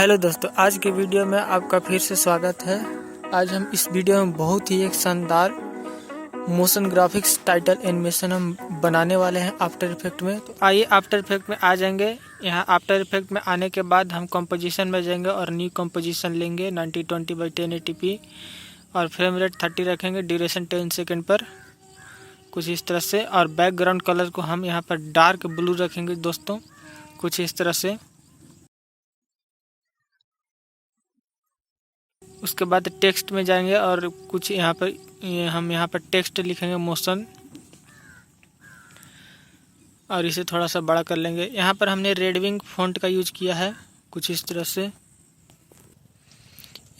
Hello दोस्तों, आज के वीडियो में आपका फिर से स्वागत है। आज हम इस वीडियो में बहुत ही एक शानदार मोशन ग्राफिक्स टाइटल एनिमेशन हम बनाने वाले हैं आफ्टर इफेक्ट में। तो आइए आफ्टर इफेक्ट में आ जाएंगे। यहाँ आफ्टर इफेक्ट में आने के बाद हम कंपोजिशन में जाएंगे और न्यू कंपोजिशन लेंगे 1920x1080p और फ्रेम रेट 30 रखेंगे, ड्यूरेशन 10 सेकेंड पर कुछ इस तरह से। और बैकग्राउंड कलर को हम यहाँ पर डार्क ब्लू रखेंगे दोस्तों, कुछ इस तरह से। उसके बाद टेक्स्ट में जाएंगे और कुछ यहाँ पर हम यहाँ पर टेक्स्ट लिखेंगे मोशन, और इसे थोड़ा सा बड़ा कर लेंगे। यहाँ पर हमने रेडविंग फॉन्ट का यूज किया है, कुछ इस तरह से।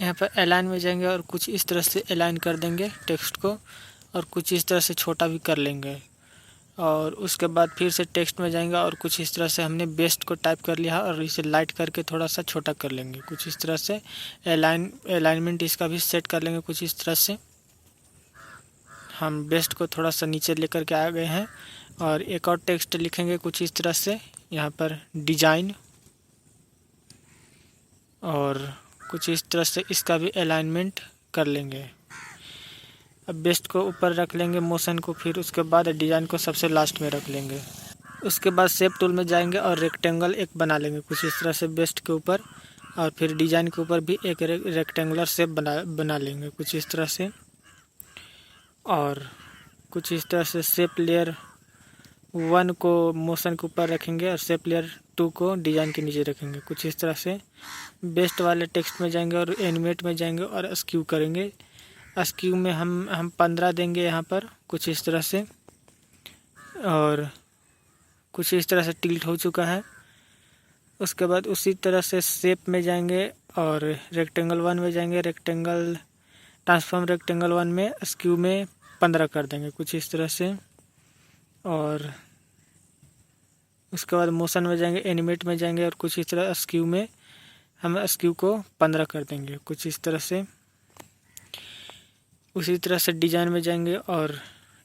यहाँ पर अलाइन में जाएंगे और कुछ इस तरह से अलाइन कर देंगे टेक्स्ट को, और कुछ इस तरह से छोटा भी कर लेंगे। और उसके बाद फिर से टेक्स्ट में जाएंगे और कुछ इस तरह से हमने बेस्ट को टाइप कर लिया और इसे लाइट करके थोड़ा सा छोटा कर लेंगे, कुछ इस तरह से। अलाइनमेंट इसका भी सेट कर लेंगे कुछ इस तरह से। हम बेस्ट को थोड़ा सा नीचे लेकर के आ गए हैं। और एक और टेक्स्ट लिखेंगे कुछ इस तरह से, यहाँ पर डिजाइन, और कुछ इस तरह से इसका भी अलाइनमेंट कर लेंगे। अब बेस्ट को ऊपर रख लेंगे मोशन को, फिर उसके बाद डिज़ाइन को सबसे लास्ट में रख लेंगे। उसके बाद शेप टूल में जाएंगे और रेक्टेंगल एक बना लेंगे कुछ इस तरह से बेस्ट के ऊपर, और फिर डिज़ाइन के ऊपर भी एक रेक्टेंगुलर शेप बना लेंगे कुछ इस तरह से। और कुछ इस तरह से शेप लेयर 1 को मोशन के ऊपर रखेंगे और शेप लेयर 2 को डिज़ाइन के नीचे रखेंगे कुछ इस तरह से। बेस्ट वाले टेक्स्ट में जाएंगे और एनिमेट में जाएंगे और स्क्यू करेंगे। स्क्यू में हम 15 देंगे यहाँ पर कुछ इस तरह से, और कुछ इस तरह से टिल्ट हो चुका है। उसके बाद उसी तरह से शेप में जाएंगे और रेक्टेंगल 1 में जाएंगे, रेक्टेंगल ट्रांसफॉर्म रेक्टेंगल 1 में स्क्यू में 15 कर देंगे कुछ इस तरह से। और उसके बाद मोशन में जाएंगे, एनिमेट में जाएंगे और कुछ इस तरह स्क्यू में हम स्क्यू को 15 कर देंगे कुछ इस तरह से। उसी तरह से डिज़ाइन में जाएंगे और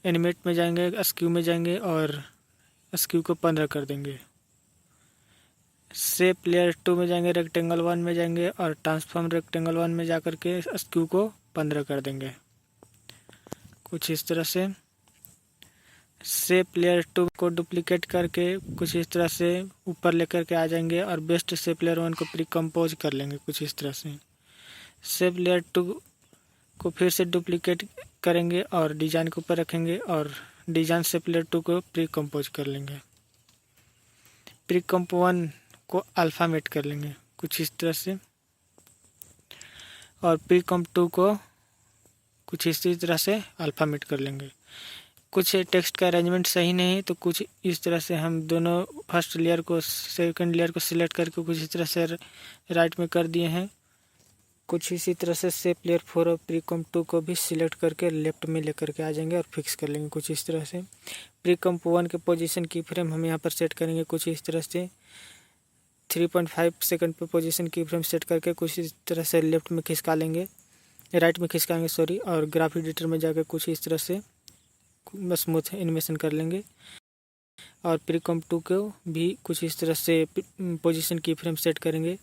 एनिमेट में जाएंगे, स्क्यू में जाएंगे और स्क्यू को 15 कर देंगे। शेप लेयर 2 में जाएंगे, रेक्टेंगल 1 में जाएंगे और ट्रांसफॉर्म रेक्टेंगल 1 में जाकर के स्क्यू को 15 कर देंगे कुछ इस तरह से। शेप लेयर 2 को डुप्लीकेट करके कुछ इस तरह से ऊपर लेकर के आ जाएंगे और बेस्ट शेप लेयर 1 को प्रीकम्पोज कर लेंगे कुछ इस तरह से। शेप लेयर 2 को फिर से डुप्लीकेट करेंगे और डिज़ाइन के ऊपर रखेंगे और डिज़ाइन शेप लेयर 2 को प्री कंपोज कर लेंगे। प्री कंप 1 को अल्फ़ामेट कर लेंगे कुछ इस तरह से, और प्री कंप 2 को कुछ इसी तरह से अल्फ़ामेट कर लेंगे। कुछ टेक्स्ट का अरेंजमेंट सही नहीं तो कुछ इस तरह से हम दोनों फर्स्ट लेयर को सेकंड लेयर को सिलेक्ट करके कुछ इस तरह से राइट में कर दिए हैं। कुछ इसी तरह से शेप लेयर 4 और प्रीकम्प 2 को भी सिलेक्ट करके लेफ्ट में लेकर के आ जाएंगे और फिक्स कर लेंगे कुछ इस तरह से। प्रीकम्प 1 के पोजीशन की फ्रेम हम यहाँ पर सेट करेंगे कुछ इस तरह से। 3.5 सेकंड पर पोजीशन की फ्रेम सेट करके कुछ इस तरह से लेफ्ट में खिसका लेंगे, राइट में खिसकाएंगे सॉरी, और ग्राफिक एडिटर में जाकर कुछ इस तरह से स्मूथ एनिमेशन कर लेंगे। और प्रीकम्प 2 को भी कुछ इस तरह से पोजीशन की फ्रेम सेट करेंगे,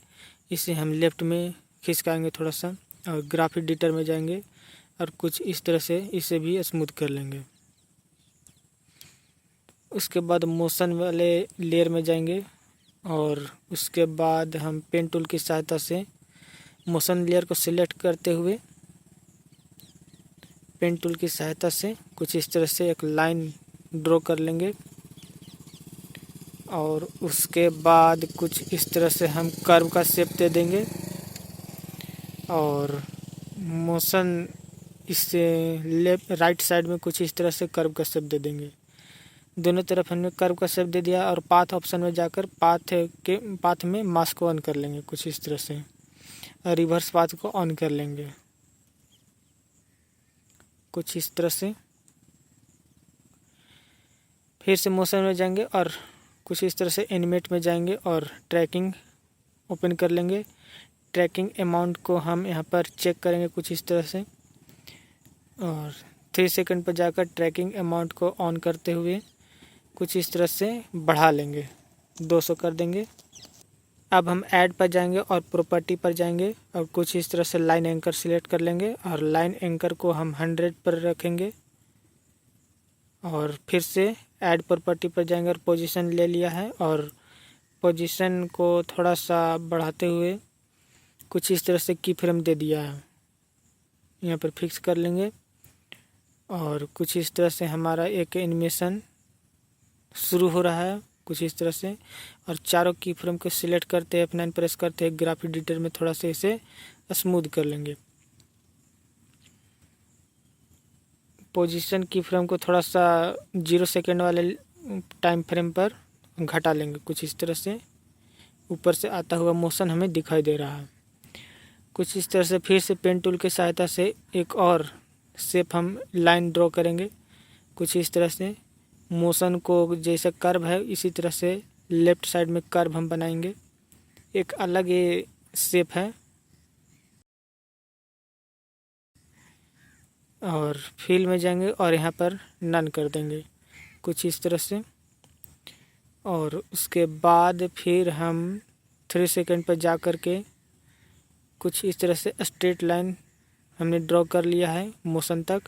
इसे हम लेफ्ट में खिसकाएंगे थोड़ा सा, और ग्राफिक एडिटर में जाएंगे और कुछ इस तरह से इसे भी स्मूथ कर लेंगे। उसके बाद मोशन वाले लेयर में जाएंगे और उसके बाद हम पेन टूल की सहायता से मोशन लेयर को सिलेक्ट करते हुए पेन टूल की सहायता से कुछ इस तरह से एक लाइन ड्रॉ कर लेंगे। और उसके बाद कुछ इस तरह से हम कर्व का शेप दे देंगे और मोशन इससे लेफ्ट राइट साइड में कुछ इस तरह से कर्व का शेप दे देंगे। दोनों तरफ हमने कर्व का शेप दे दिया और पाथ ऑप्शन में जाकर पाथ में मास्क को ऑन कर लेंगे कुछ इस तरह से, और रिवर्स पाथ को ऑन कर लेंगे कुछ इस तरह से। फिर से मोशन में जाएंगे और कुछ इस तरह से एनिमेट में जाएंगे और ट्रैकिंग ओपन कर लेंगे। ट्रैकिंग अमाउंट को हम यहाँ पर चेक करेंगे कुछ इस तरह से, और 3 सेकंड पर जाकर ट्रैकिंग अमाउंट को ऑन करते हुए कुछ इस तरह से बढ़ा लेंगे, 200 कर देंगे। अब हम ऐड पर जाएंगे और प्रॉपर्टी पर जाएंगे और कुछ इस तरह से लाइन एंकर सिलेक्ट कर लेंगे और लाइन एंकर को हम 100 पर रखेंगे और फिर से ऐड प्रॉपर्टी पर जाएंगे और पोजीशन ले लिया है और पोजीशन को थोड़ा सा बढ़ाते हुए कुछ इस तरह से की फ्रेम दे दिया है, यहाँ पर फिक्स कर लेंगे और कुछ इस तरह से हमारा एक एनिमेशन शुरू हो रहा है कुछ इस तरह से। और चारों की फ्रेम को सिलेक्ट करते हैं, F9 प्रेस करते हैं, ग्राफ एडिटर में थोड़ा सा इसे स्मूथ कर लेंगे। पोजीशन की फ्रेम को थोड़ा सा 0 सेकेंड वाले टाइम फ्रेम पर घटा लेंगे कुछ इस तरह से। ऊपर से आता हुआ मोशन हमें दिखाई दे रहा है कुछ इस तरह से। फिर से पेन टूल की सहायता से एक और शेप हम लाइन ड्रॉ करेंगे कुछ इस तरह से। मोशन को जैसे कर्व है इसी तरह से लेफ्ट साइड में कर्व हम बनाएंगे, एक अलग ये शेप है। और फिल में जाएंगे और यहाँ पर नन कर देंगे कुछ इस तरह से। और उसके बाद फिर हम 3 सेकेंड पर जा कर के कुछ इस तरह से स्ट्रेट लाइन हमने ड्रॉ कर लिया है मोशन तक।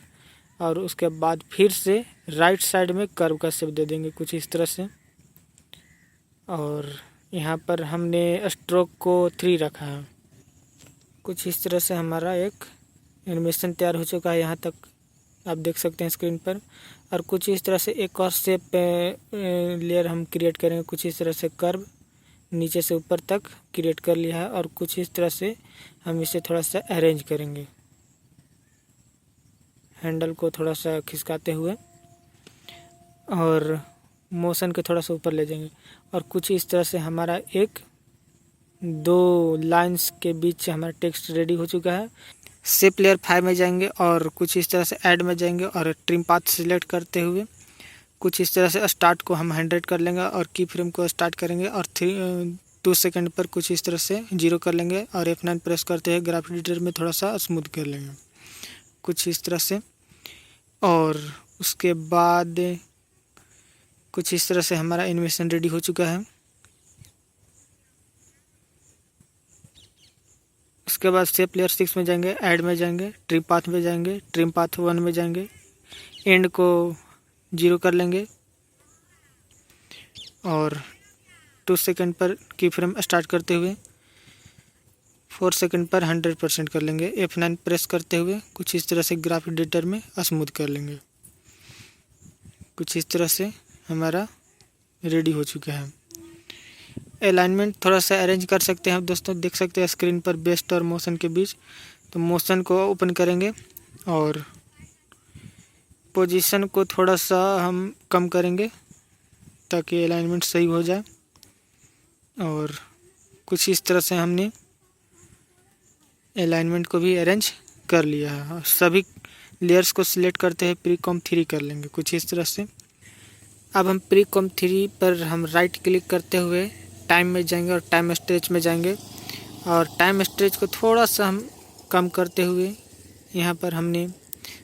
और उसके बाद फिर से राइट साइड में कर्व का शेप दे देंगे कुछ इस तरह से। और यहाँ पर हमने स्ट्रोक को 3 रखा है कुछ इस तरह से। हमारा एक एनिमेशन तैयार हो चुका है, यहाँ तक आप देख सकते हैं स्क्रीन पर। और कुछ इस तरह से एक और शेप लेयर हम क्रिएट करेंगे कुछ इस तरह से। कर्व नीचे से ऊपर तक क्रिएट कर लिया है और कुछ इस तरह से हम इसे थोड़ा सा अरेंज करेंगे, हैंडल को थोड़ा सा खिसकाते हुए और मोशन को थोड़ा सा ऊपर ले जाएंगे। और कुछ इस तरह से हमारा एक 2 लाइंस के बीच से हमारा टेक्स्ट रेडी हो चुका है। शेप लेयर 5 में जाएंगे और कुछ इस तरह से ऐड में जाएंगे और ट्रिम पाथ सिलेक्ट करते हुए कुछ इस तरह से स्टार्ट को हम 100 कर लेंगे और की फ्रेम को स्टार्ट करेंगे और 2 सेकेंड पर कुछ इस तरह से 0 कर लेंगे और F9 प्रेस करते हुए ग्राफ एडिटर में थोड़ा सा स्मूथ कर लेंगे कुछ इस तरह से। और उसके बाद कुछ इस तरह से हमारा एनिमेशन रेडी हो चुका है। उसके बाद शेप लेयर 6 में जाएंगे, ऐड में जाएंगे, ट्रिम पाथ में जाएंगे, ट्रिम पाथ 1 में जाएंगे, एंड को 0 कर लेंगे और 2 सेकेंड पर की फ्रेम स्टार्ट करते हुए 4 सेकेंड पर 100% कर लेंगे। F9 प्रेस करते हुए कुछ इस तरह से ग्राफ एडिटर में स्मूथ कर लेंगे कुछ इस तरह से। हमारा रेडी हो चुका है। अलाइनमेंट थोड़ा सा अरेंज कर सकते हैं दोस्तों, देख सकते हैं स्क्रीन पर बेस्ट और मोशन के बीच। तो मोशन को ओपन करेंगे और पोजीशन को थोड़ा सा हम कम करेंगे ताकि अलाइनमेंट सही हो जाए। और कुछ इस तरह से हमने अलाइनमेंट को भी अरेंज कर लिया है। और सभी लेयर्स को सिलेक्ट करते हुए प्रीकॉम 3 कर लेंगे कुछ इस तरह से। अब हम प्रीकॉम 3 पर हम राइट क्लिक करते हुए टाइम में जाएंगे और टाइम स्ट्रेच में जाएंगे और टाइम स्ट्रेच को थोड़ा सा हम कम करते हुए यहाँ पर हमने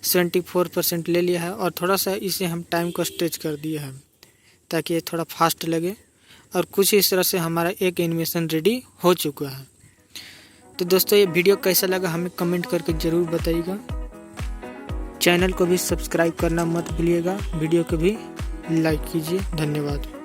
74% ले लिया है और थोड़ा सा इसे हम टाइम को स्ट्रेच कर दिया है ताकि ये थोड़ा फास्ट लगे। और कुछ इस तरह से हमारा एक एनिमेशन रेडी हो चुका है। तो दोस्तों ये वीडियो कैसा लगा हमें कमेंट करके ज़रूर बताइएगा। चैनल को भी सब्सक्राइब करना मत भूलिएगा, वीडियो को भी लाइक कीजिए। धन्यवाद।